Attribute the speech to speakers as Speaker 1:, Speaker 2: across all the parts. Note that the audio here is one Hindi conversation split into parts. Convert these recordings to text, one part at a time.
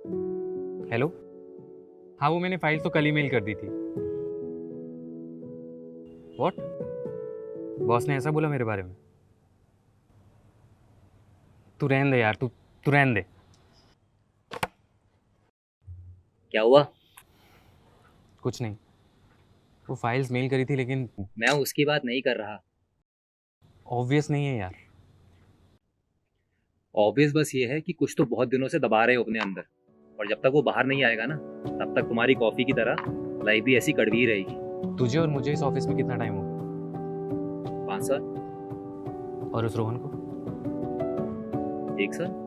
Speaker 1: हेलो। हाँ, वो मैंने फाइल तो कल ही मेल कर दी थी। व्हाट? बॉस ने ऐसा बोला मेरे बारे में? तू रहने दे यार, तू रहने दे।
Speaker 2: क्या हुआ?
Speaker 1: कुछ नहीं, वो फाइल्स मेल करी थी, लेकिन
Speaker 2: मैं उसकी बात नहीं कर रहा।
Speaker 1: ऑब्वियस नहीं है यार।
Speaker 2: ऑब्वियस बस ये है कि कुछ तो बहुत दिनों से दबा रहे हो अपने अंदर, और जब तक वो बाहर नहीं आएगा ना, तब तक तुम्हारी कॉफी की तरह लाइफ भी ऐसी कड़वी ही रहेगी।
Speaker 1: तुझे और मुझे इस ऑफिस में कितना टाइम होगा?
Speaker 2: 5 साल।
Speaker 1: और उस रोहन को?
Speaker 2: 1 साल।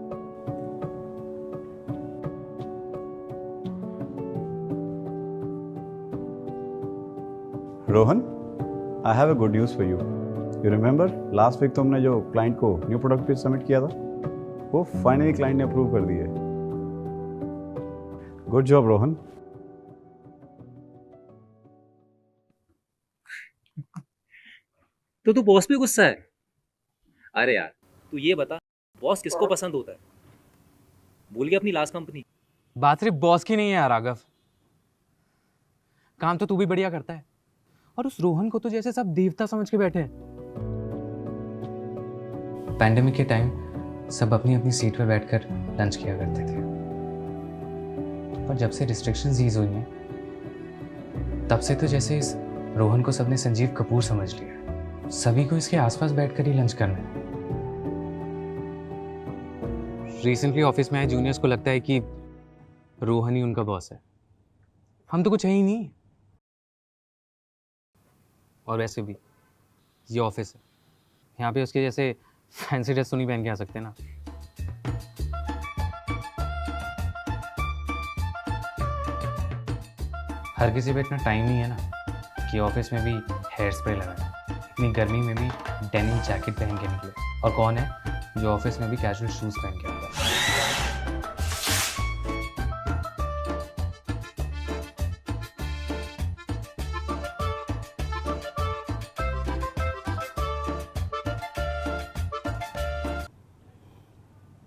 Speaker 3: Rohan, I have a good news for you. You remember last week तुमने जो क्लाइंट को न्यू प्रोडक्ट पे सबमिट किया था, वो फाइनली क्लाइंट ने अप्रूव कर दिया है। Good job Rohan.
Speaker 2: तो तू बॉस पे गुस्सा है? अरे यार, तू ये बता, बॉस किसको पसंद होता है? भूल गया अपनी लास्ट कंपनी?
Speaker 1: बात सिर्फ बॉस की नहीं है यार राघव, काम तो तू भी बढ़िया करता है। और उस रोहन को तो जैसे सब देवता समझ के बैठे हैं। पैंडेमिक के टाइम सब अपनी अपनी सीट पर बैठकर लंच किया करते थे, पर जब से रिस्ट्रिक्शंस ईज हुई हैं, तब से तो जैसे इस रोहन को सबने संजीव कपूर समझ लिया। सभी को इसके आसपास बैठकर ही लंच करना है। रिसेंटली ऑफिस में आए जूनियर्स को लगता है कि रोहन ही उनका बॉस है। हम तो कुछ है ही नहीं। और वैसे भी ये ऑफिस है, यहाँ पे उसके जैसे फैंसी ड्रेस तो नहीं पहन के आ सकते ना। हर किसी पे इतना टाइम नहीं है ना कि ऑफिस में भी हेयर स्प्रे लगाए, इतनी गर्मी में भी डेनिम जैकेट पहन के निकले। और कौन है जो ऑफिस में भी कैजुअल शूज पहन के आता है?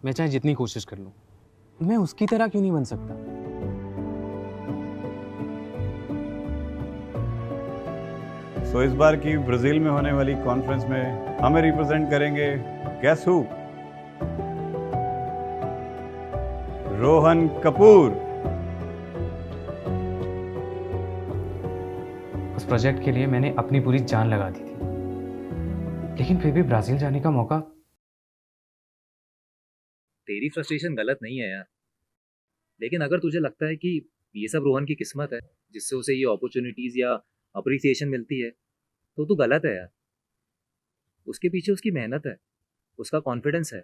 Speaker 1: मैं चाहे जितनी कोशिश कर लूं, मैं उसकी तरह क्यों नहीं बन सकता?
Speaker 3: सो इस बार की ब्राजील में होने वाली कॉन्फ्रेंस में हमें रिप्रेजेंट करेंगे गेस हु? रोहन कपूर।
Speaker 1: उस प्रोजेक्ट के लिए मैंने अपनी पूरी जान लगा दी थी, लेकिन फिर भी ब्राजील जाने का मौका।
Speaker 2: तेरी फ्रस्ट्रेशन गलत नहीं है यार, लेकिन अगर तुझे लगता है कि ये सब रोहन की किस्मत है जिससे उसे ये अपॉर्चुनिटीज या अप्रिसिएशन मिलती है, तो तू गलत है यार। उसके पीछे उसकी मेहनत है, उसका कॉन्फिडेंस है,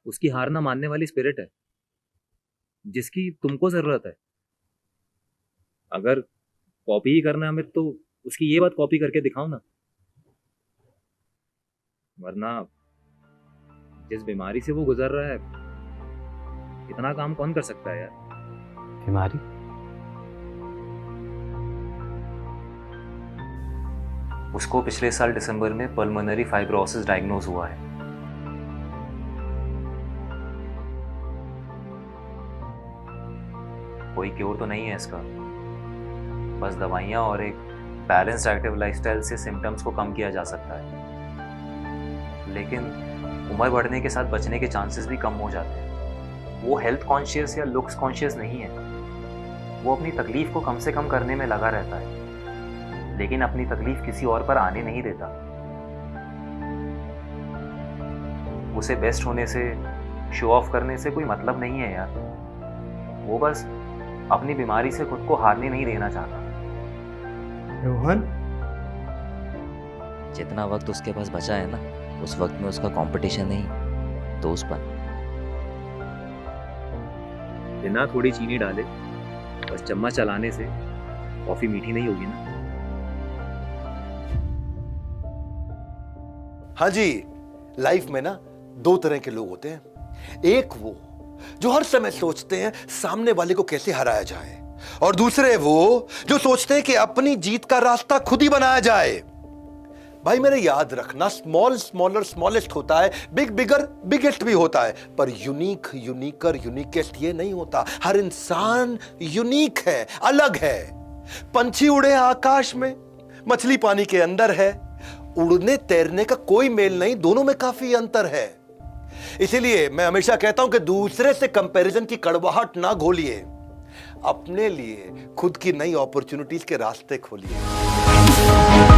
Speaker 2: उसकी हार ना मानने वाली स्पिरिट है, जिसकी तुमको जरूरत है। अगर कॉपी ही करना है हमें, तो उसकी ये बात कॉपी करके दिखाओ ना। वरना जिस बीमारी से वो गुजर रहा है, इतना काम कौन कर सकता है यार?
Speaker 1: बीमारी?
Speaker 2: उसको पिछले साल दिसंबर में पल्मोनरी फाइब्रोसिस डायग्नोज हुआ है। कोई क्योर तो नहीं है इसका, बस दवाइयाँ और एक बैलेंस्ड एक्टिव लाइफस्टाइल से सिम्टम्स को कम किया जा सकता है। लेकिन उम्र बढ़ने के साथ बचने के चांसेस भी कम हो जाते हैं। वो हेल्थ कॉन्शियस या लुक्स कॉन्शियस नहीं है, वो अपनी तकलीफ को कम से कम करने में लगा रहता है, लेकिन अपनी तकलीफ किसी और पर आने नहीं देता। उसे बेस्ट होने से, शो ऑफ करने से कोई मतलब नहीं है यार। वो बस अपनी बीमारी से खुद को हारने नहीं देना चाहता।
Speaker 3: रोहन,
Speaker 4: जितना वक्त उसके पास बचा है ना, उस वक्त में उसका कंपटीशन नहीं, दोस्तपन।
Speaker 2: बिना थोड़ी चीनी डाले बस चम्मच चलाने से कॉफी मीठी नहीं होगी ना।
Speaker 5: हाँ जी, लाइफ में ना 2 तरह के लोग होते हैं। एक वो जो हर समय सोचते हैं सामने वाले को कैसे हराया जाए, और दूसरे वो जो सोचते हैं कि अपनी जीत का रास्ता खुद ही बनाया जाए। भाई मेरे याद रखना, स्मॉल स्मॉलर स्मॉलेस्ट होता है, बिग बिगर बिगेस्ट भी होता है, पर यूनिक यूनिकर यूनिकेस्ट ये नहीं होता। हर इंसान यूनिक है, अलग है। पंछी उड़े आकाश में, मछली पानी के अंदर है। उड़ने तैरने का कोई मेल नहीं, दोनों में काफी अंतर है। इसीलिए मैं हमेशा कहता हूं कि दूसरे से कंपैरिजन की कड़वाहट ना घोलिए, अपने लिए खुद की नई अपॉर्चुनिटीज के रास्ते खोलिए।